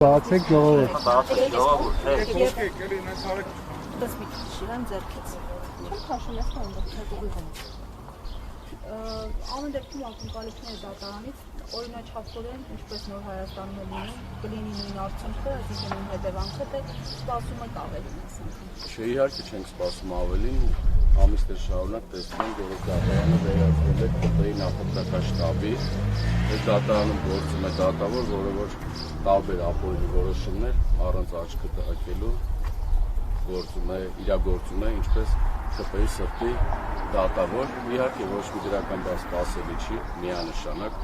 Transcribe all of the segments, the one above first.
Բացեք ժողովուրդ։ Ամեն դեպքում ակնկալիքները դատարանից օրինաչափորեն, ինչպես Նոր Հայաստանում է լինում, կլինի նույն արդյունքը, այսինքն նույն հետևանքը, թե սպասում եք ավելին ասենք։ Չէ, իհարկե չենք սպասում ավելին, ամիսներ շարունակ տեսնում ենք, որ դատարանը վերածվել է ԿՊ-ի նախընտրական շտաբի, այս դատարանում գործում է դատավոր, որը որ տարբեր ապօրինի որոշումներ առանց աչքը տհակելու իրագործում է, ինչպես ԿՊ-ի սրտի դատավոր, իհարկե ոչ մի դրական բան սպասելի չի, միանշանակ։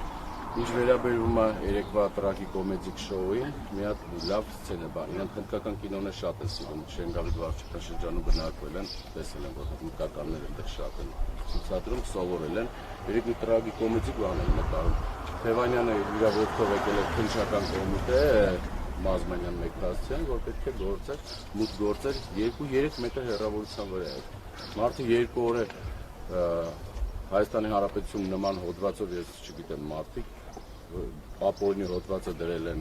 Ինչ վերաբերում է երեկվա տրագիկ կոմեդիկ շոուին, մի հատ լավ սցենա բան, իրանք հնդկական կինոն է շատ են սիրում, Շենգավիթ վարչական շրջանում բնակվել են, տեսել են, որ հնդկականներ այնտեղ շատ են ցուցադրում, սովորել են, երեք մի տրագիկ կոմեդիկ բան են նկարում։ Թևանյանը իր ոտքով եկել է քննչական կոմիտե, Մազմանյան Մեքրասյան, որ պետք է գործեր, մուտք գործեր 2-3 մետր հեռավորության վրա էր։ Մարդը 2 օր է Հայաստանի Հանրապետություն նման հոդվածով, ես չգիտեմ, մարդիկ ապօրինի հոդվածը դրել են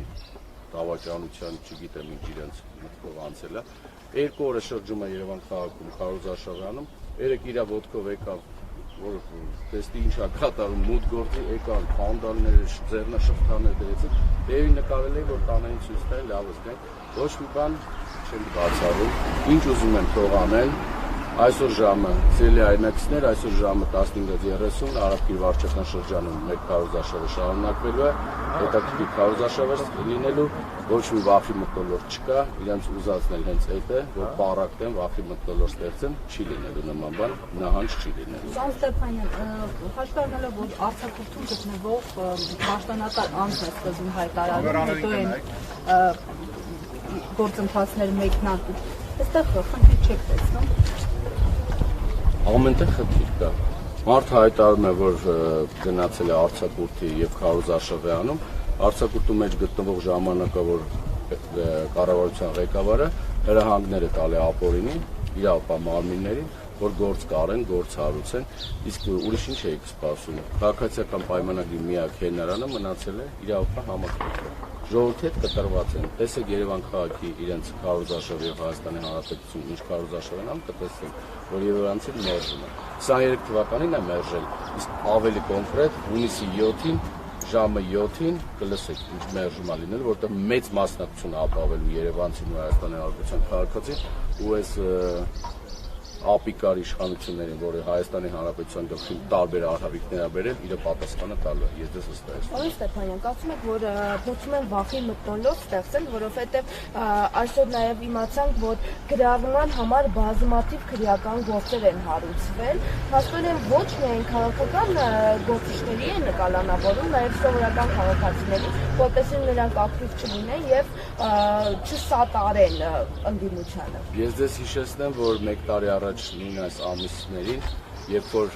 դավաճանության, չգիտեմ ինչ իրենց մտքով անցել է։ 2 օր է շրջում է Երևան քաղաքում, Քարոզ Աշավյանում, երեք իր ոտքով եկավ, որ տեստի ինչ է կատարում, մուտք գործի, եկան փանդալները, ձեռնաշղթաներ դրեցին, դեպի նկարել էին, որ տանային ցույց տային, լավ զգան, ոչ մի բան չեն բացառում, ինչ ուզում են թող անեն։ Այսօր ժամը, սիրելի հայրենակիցներ, այսօր ժամը 15:30 Արաբկիր վարչական շրջանում մեր քարոզաշավը շարունակվելու է, հետաքրքիր քարոզաշավեր լինելու, ոչ մի վախի մթնոլորտ չկա, իրենց ուզածն էլ հենց այդ է, որ պարակտեն, վախի մթնոլորտ ստեղծեն, չի լինելու նման բան, նահանջ չի լինելու։ Սան Ստեփանյան, հաշվի առնելով, որ արձակուրդում գտնվող պաշտոնատար անձն է սկզբում հայտարարում, հետո են գործընթացներ մեկնարկում, այստեղ խնդիր չեք տեսնում։ Ամենտեղ խնդիր կա։ Մարդը հայտարարում է, որ գնացել է արձակուրդի եւ Քարոզ Աշավյանում, արձակուրդու մեջ գտնվող ժամանակավոր կառավարության ղեկավարը հրահանգներ է տալի ապօրինին, իրավապահ մարմիններին, որ գործ կարեն, գործ հարուցեն, իսկ ուրիշ ինչ էիք սպասում։ Քաղաքացիական պայմանագրի միակ հենարանը մնացել է իրավապահ համակարգը։ Ժողովրդի հետ կտրված են։ Տեսեք Երևան քաղաքի իրենց Քարոզ Աշավյանը եւ Հայաստանի Հանրապետություն ինչ Քարոզ Աշավյանն կտեսնեն, որ Երևանցին մերժում է։ 23 թվականին է մերժել, իսկ ավելի կոնկրետ հունիսի 7-ին ժամը 7-ին կլսեք ինչ մերժում է լինել, որտեղ մեծ մասնակցություն ապավելու Երևանցին ու Հայաստանի Հանրապետության քաղաքացին ու այս ապիկար իշխանություններին, որը Հայաստանի Հանրապետության գլխին տարբեր արհավիկներ ա բերել, իր պատասխանը տալու է, ես դες ըստ այս։ Պարոն Ստեփանյան, կարծում եք, որ փորձում են վախի մթնոլորտ ստեղծել, որովհետև այսօր նաև իմացանք, որ գրառման համար բազմաթիվ քրեական գործեր են հարուցվել, հասկանում եմ ոչ միայն քաղաքական գործիչների են նկատանավորում, նաև սովորական քաղաքացիների, որպեսզի նրանք ակտիվ չլինեն եւ չսատարեն ընդդիմությանը։ Ես դες հիշեցնեմ, որ 1 տարի առաջ նույն այս ամիսներին, երբ որ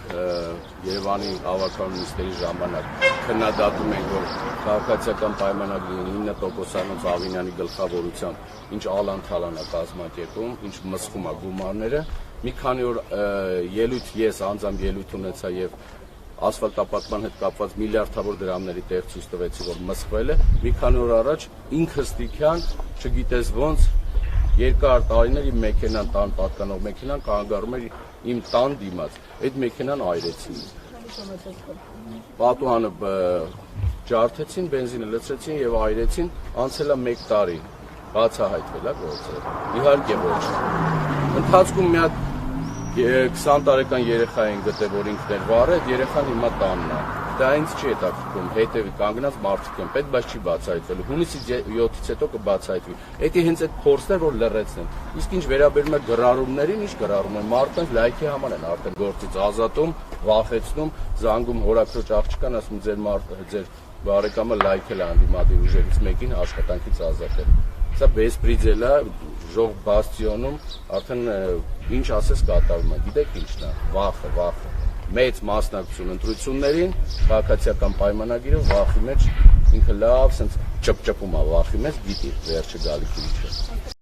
Երևանի ավականու նիստերի ժամանակ քննադատում ենք, որ քաղաքացիական պայմանագրի 9%-անոց Ավինյանի գլխավորությամբ ինչ ալանթալան է կազմակերպում, ինչ մսխում է գումարները, մի քանի օր ելույթ ես անձամբ ելույթ ունեցա եւ ասֆալտապատման հետ կապված միլիարդավոր դրամների տեղ ցույց տվեցի, որ մսխվել է, մի քանի օր առաջ ինքս ստիքյան, չգիտես ոնց երկար տարիներ իմ մեքենան տան պատկանող մեքենան կանգառում էր իմ տան դիմաց, այդ մեքենան այրեցին, պատուհանը ջարդեցին, բենզինը լցրեցին եւ այրեցին, անցել է 1 տարի, բացահայտվել է գործը, իհարկե ոչ, ընթացքում մի հատ 20 տարեկան երեխա են գտել, որ ինքն էր վարել, այդ երեխան հիմա տանն է, դա ինձ չի հետաքրքրում, հետևի կանգնած մարդիկ են, պետք բայց չի բացահայտվելու, հունիսի 7-ից հետո կբացահայտվի, դա հենց այդ փորձն է, որ լռեցնեն, իսկ ինչ վերաբերում է գրառումներին, ինչ գրառում են, մարդկանց լայքի համար են արդեն գործից ազատում, վախեցնում, զանգում հորաքրոջ աղջկան, ասում ձեր բարեկամը լայքել է հանդիմադիր ուժերից մեկին աշխատանքից ազատել։ Սա բեսպրիձել է, ժող բաստիոնում, արդեն ինչ ասես կատարում է, գիտեք ինչն է, վախը, մեծ մասնակցություն ընտրություններին, քաղաքացիական պայմանագիրը վախի մեջ ինքը լավ, սենց ճպճպում է վախի մեջ, գիտի վերջը գալիքի ինչ է։